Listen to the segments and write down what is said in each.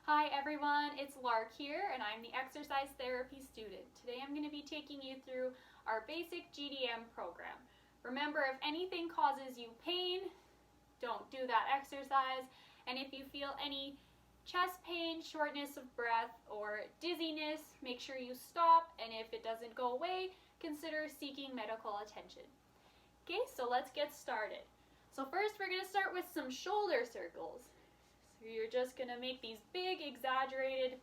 Hi everyone, it's Lark here and I'm the exercise therapy student. Today I'm going to be taking you through our basic GDM program. Remember, if anything causes you pain, don't do that exercise. And if you feel any chest pain, shortness of breath, or dizziness, make sure you stop, and if it doesn't go away, consider seeking medical attention. Okay, so let's get started. So first we're going to start with some shoulder circles. So you're just going to make these big exaggerated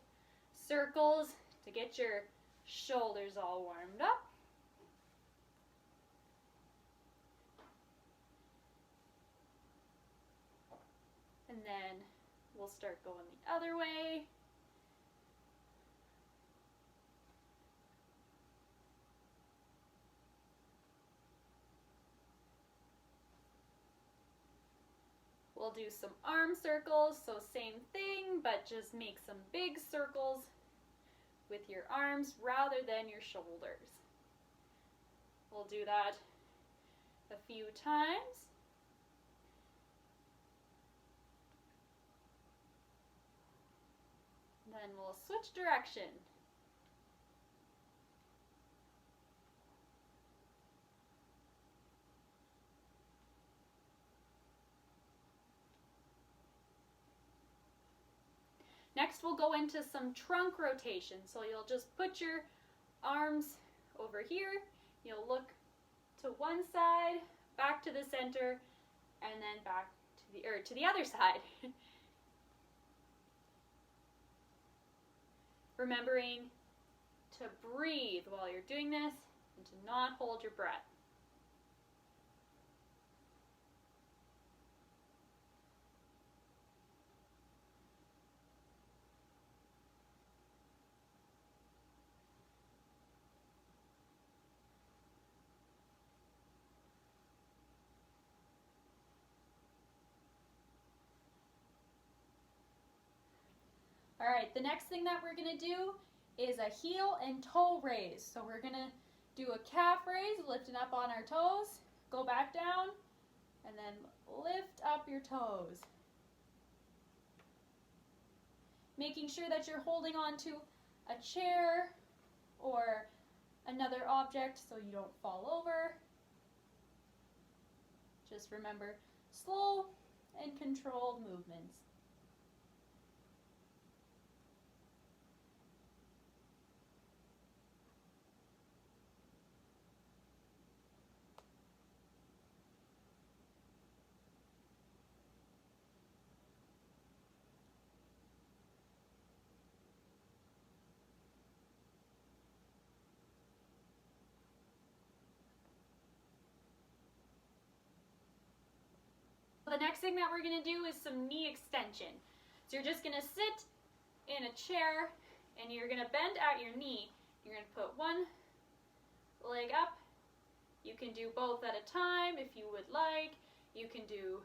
circles to get your shoulders all warmed up. And then we'll start going the other way. We'll do some arm circles, so same thing, but just make some big circles with your arms rather than your shoulders. We'll do that a few times. Then we'll switch direction. Next we'll go into some trunk rotation. So you'll just put your arms over here, you'll look to one side, back to the center, and then back to the other side. Remembering to breathe while you're doing this and to not hold your breath. All right, the next thing that we're going to do is a heel and toe raise. So we're going to do a calf raise, lifting up on our toes, go back down, and then lift up your toes. Making sure that you're holding on to a chair or another object so you don't fall over. Just remember, slow and controlled movements. The next thing that we're going to do is some knee extension. So you're just going to sit in a chair and you're going to bend at your knee. You're going to put one leg up. You can do both at a time if you would like. You can do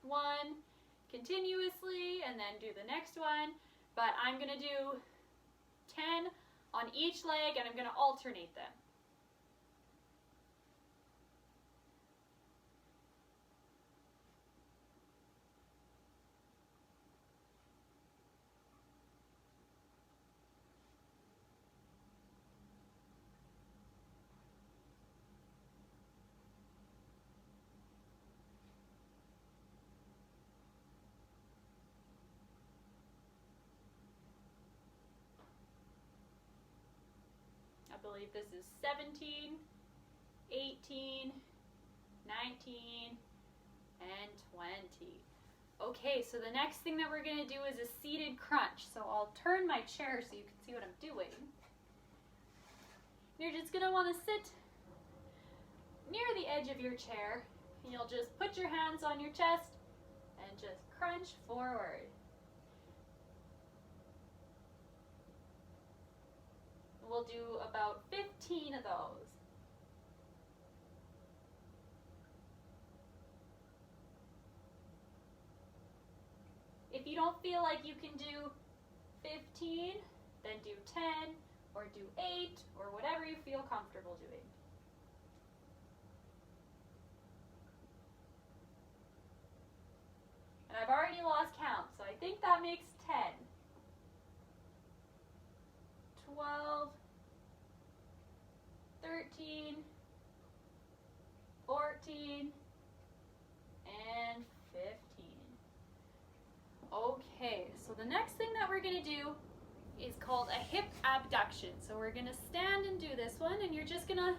one continuously and then do the next one. But I'm going to do 10 on each leg and I'm going to alternate them. I believe this is 17, 18, 19, and 20. Okay, so the next thing that we're going to do is a seated crunch. So I'll turn my chair so you can see what I'm doing. You're just going to want to sit near the edge of your chair, and you'll just put your hands on your chest and just crunch forward. We'll do about 15 of those. If you don't feel like you can do 15, then do 10 or do 8 or whatever you feel comfortable doing. And I've already lost count, so I think that makes 10. 13, 14, and 15. Okay, so the next thing that we're going to do is called a hip abduction. So we're going to stand and do this one, and you're just going to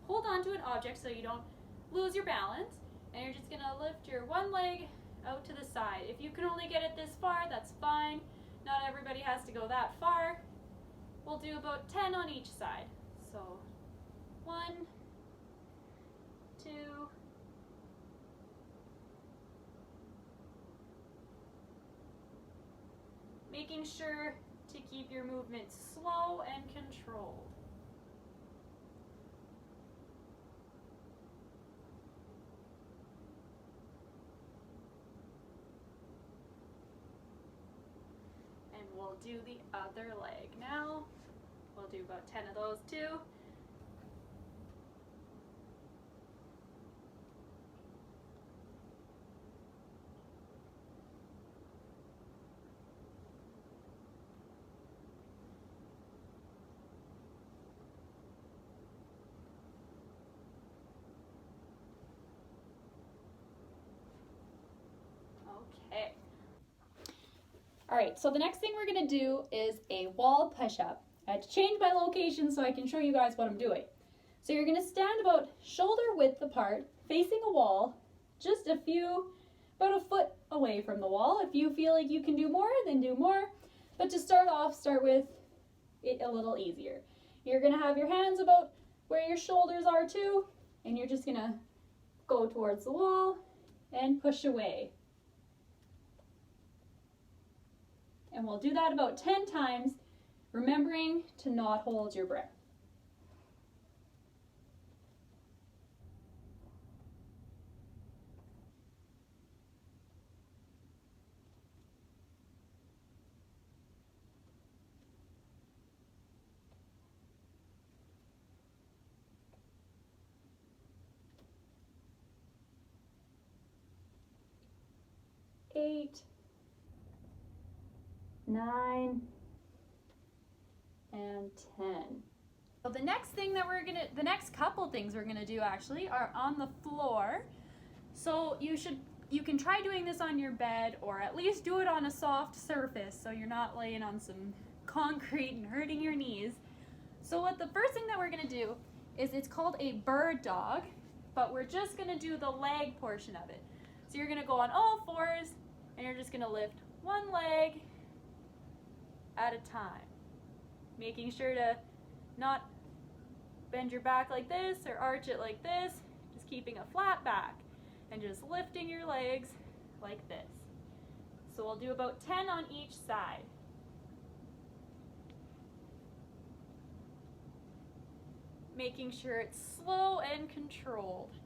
hold on to an object so you don't lose your balance, and you're just going to lift your one leg out to the side. If you can only get it this far, that's fine. Not everybody has to go that far. We'll do about 10 on each side. So 1, 2, 'Making sure to keep your movement slow and controlled. And we'll do the other leg now. We'll do about 10 of those too. Okay. All right, so the next thing we're gonna do is a wall push-up. I had to change my location so I can show you guys what I'm doing. So you're gonna stand about shoulder width apart, facing a wall, just about a foot away from the wall. If you feel like you can do more, then do more. But to start off, start with it a little easier. You're gonna have your hands about where your shoulders are too, and you're just gonna go towards the wall and push away. And we'll do that about 10 times, remembering to not hold your breath. Eight, 9, and 10. So the next couple things we're gonna do actually are on the floor. So you can try doing this on your bed, or at least do it on a soft surface so you're not laying on some concrete and hurting your knees. So what the first thing that we're gonna do is, it's called a bird dog, but we're just gonna do the leg portion of it. So you're gonna go on all fours, and you're just gonna lift one leg at a time, making sure to not bend your back like this or arch it like this, just keeping a flat back and just lifting your legs like this. So we'll do about 10 on each side. Making sure it's slow and controlled.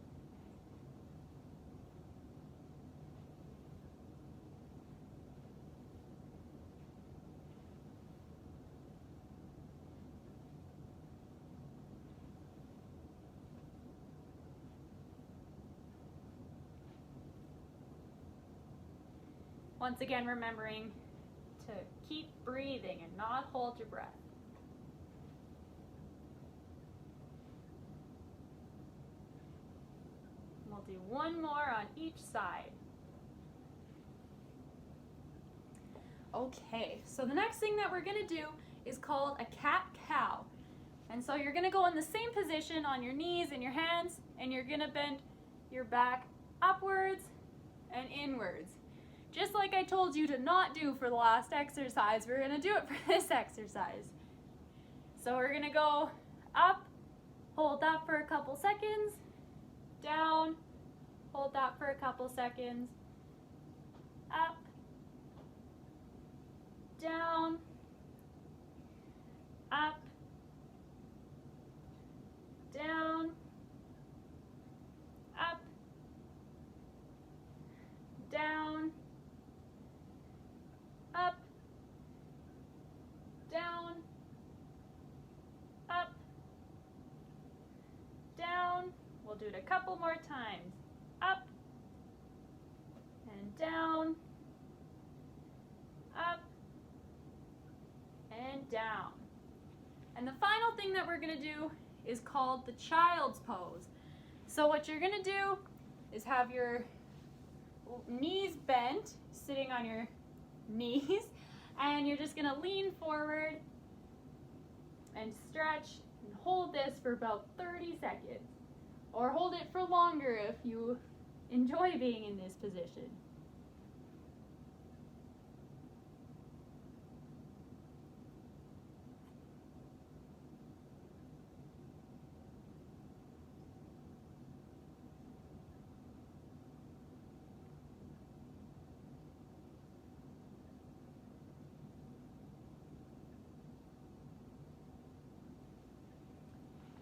Once again, remembering to keep breathing and not hold your breath. We'll do one more on each side. Okay, so the next thing that we're gonna do is called a cat-cow. And so you're gonna go in the same position on your knees and your hands, and you're gonna bend your back upwards and inwards. Just like I told you to not do for the last exercise, we're gonna do it for this exercise. So we're gonna go up, hold that for a couple seconds, down, hold that for a couple seconds, up, down, up, down, up, down, up, down, up, down. We'll do it a couple more times. Up and down, up and down. And the final thing that we're going to do is called the child's pose. So what you're gonna do is have your knees bent, sitting on your knees, and you're just gonna lean forward and stretch and hold this for about 30 seconds. Or hold it for longer if you enjoy being in this position.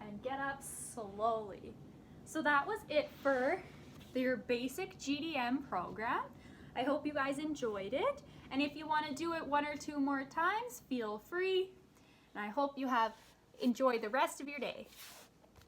And get up slowly. So that was it for your basic GDM program. I hope you guys enjoyed it. And if you want to do it 1 or 2 more times, feel free. And I hope you have enjoyed the rest of your day.